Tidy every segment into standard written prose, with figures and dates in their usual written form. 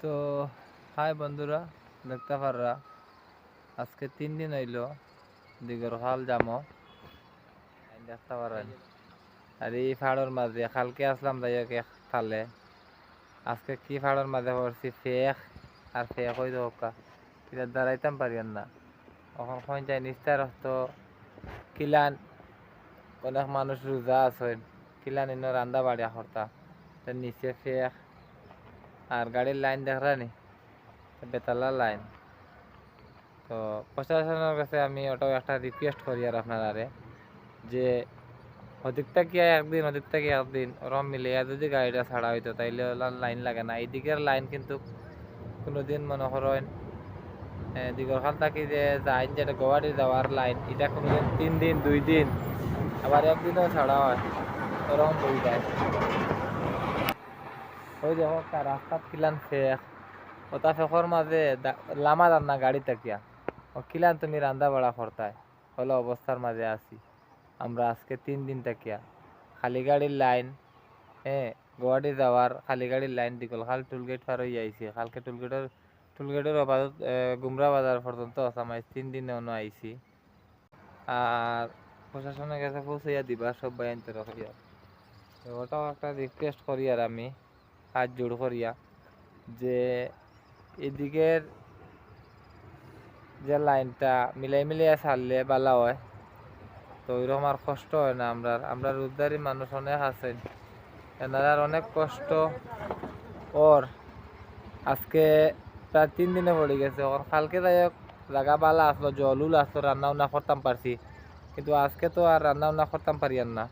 তো হাই বন্ধুরা, দেখতে পাররা আজকে 3 দিন হইলো দিগর খাল যামো দেখতে পারেন। আর এই ফাড়র মাঝে কালকে আসলাম যাইকে খালে, আজকে কি ফাড়র মাঝে পড়ছি ফেক আর ফেক হয়ে হোকা এটা দাঁড়াইতাম পারিয়েন না। এখন কোন যায় নিস্তার তো কিলান অনেক মানুষ রোজা আছেন, কিলান ইনো রান্দা বাড়িয়া করতা নিচে ফেক আর গাড়ির লাইন দেখরানি বেতালা লাইন। তো প্রশাসনের কাছে আমি ওটাও একটা রিকোয়েস্ট করি আর আপনারা যে ওদিকটা কি একদিন ওরম মিলিয়ে যদি গাড়িটা ছাড়া হইতো তাইলে লাইন লাগে না। এইদিকের লাইন কিন্তু কোনোদিন মনে করেন দিগরখাল থাকি যে যাইন যেটা গোয়াটি যাওয়ার লাইন এটা কোনোদিন 3 দিন 2 দিন আবার একদিনও ছাড়া হয়, ওরকম হয়ে যায়। ওই দেখো রাস্তাত কিলান ফেক, ওটা ফেকর মাঝে লামা যান না গাড়ি তাকিয়া ও কিলান তুমি রান্দা বাড়া করতায় হলো অবস্থার মাঝে আছি আমরা আজকে 3 দিন তাকিয়া। খালি গাড়ির লাইন, হ্যাঁ, গুয়াহাটি যাওয়ার খালি গাড়ির লাইন দিকল খাল টুলগেট পার হয়ে আইছি। কালকে টুলগেটের অবাধত গুমরা বাজার পর্যন্ত আসামাই 3 দিনে অন্য আইছি। আর প্রশাসনের কাছে পৌঁছাইয়া দিবা সব বাইন রাখিয়া। ওটাও একটা রিকোয়েস্ট করি আর আমি হাত জোড় করিয়া যে এদিকের যে লাইনটা মিলাইয়া ছাড়লে ভালো হয়। তো ওইরকম আর কষ্ট হয় না। আমরা রোজগারি মানুষ অনেক আছেন, এনারার অনেক কষ্ট ওর আজকে প্রায় 3 দিনে পড়ে গেছে। ওর কালকে যাই হোক জায়গা বালা আসলো, জলুল আসলো, রান্না উন্না করতাম পারছি, কিন্তু আজকে তো আর রান্না উন্না করতাম পারিয়ান না।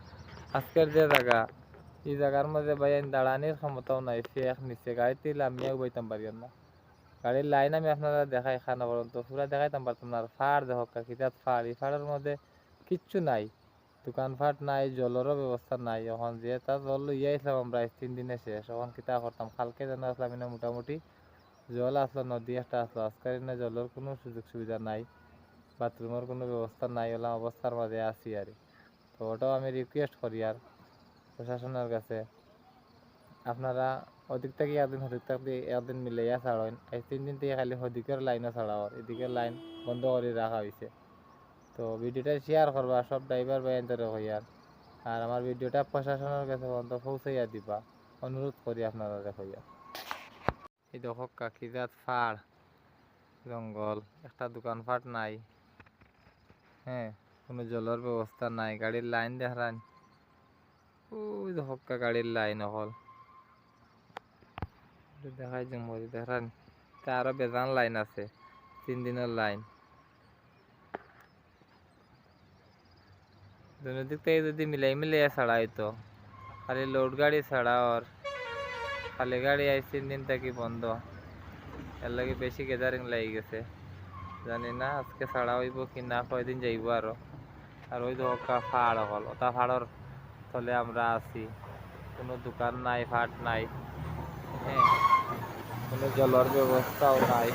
আজকের যে জায়গা এই জায়গার মধ্যে ভাই দাঁড়ানির ক্ষমতাও নাই, ফেক নিচ্ছে গাড়িতে আমিও বইতাম পারিয়ান না। গাড়ির লাইন আমি আপনারা দেখাই খানা পর্যন্ত পুরা দেখাইতাম পারতাম না। আর ফাড় দেখো কিতাব ফাড়, এই ফাড়ের মধ্যে কিচ্ছু নাই, দোকানপাট নাই, জলেরও ব্যবস্থা নাই। এখন যে তা জল লইয়া আসলাম আমরা 3 দিনে শেষ। এখন কিতা করতাম, কালকে যেন আসলাম না মোটামুটি জল আসলো, নদী একটা আসলো, আজকের না জলের কোনো সুযোগ সুবিধা নাই, বাথরুমের কোনো ব্যবস্থা নাই, ওলা অবস্থার মাঝে আছি আর। তো ওটাও আমি রিকোয়েস্ট করি আর প্রশাসনের কাছে আপনারা ওদিক থেকে একদিন ওদিক থেকে একদিন মিলাইয়া ছাড়েন। এই 3 দিন থেকে খালি ওদিকের লাইনও ছাড়াও, এদিকের লাইন বন্ধ করে রাখা হয়েছে। তো ভিডিওটা শেয়ার করবা সব ড্রাইভার ভাই এন্তরে হইয়ার। আর আমার ভিডিওটা প্রশাসনের কাছে পর্যন্ত পৌঁছাইয়া দিবা অনুরোধ করি আপনারা হইয়া। এই দেখো কাকিজাত ফাড় জঙ্গল, একটা দোকানপাট নাই, হ্যাঁ, কোনো জলের ব্যবস্থা নাই, গাড়ির লাইন দেখান ওই দেখো গাড়ির লাইন হল দেখাই জঙ্গল দেখান, আরো বেজান লাইন আছে 3 দিনের লাইন। দুদিক থেকে যদি মিলাইয়া ছাড়া হইতো, খালি লোড গাড়ি ছাড়া আর খালি গাড়ি আই 3 দিন থেকে বন্ধ, এর লাগে বেশি গ্যাদারিং লাগি গেছে। জানি না আজকে ছাড়া হইব কি না, কয়দিন যাইব আরো। আর ওই ধোকা ফাড় হল, ওটা ফাড়র তলে আমরা আছি, কোনো দোকান নাই, ফাট নাই, হ্যাঁ, কোনো জলের ব্যবস্থাও নাই।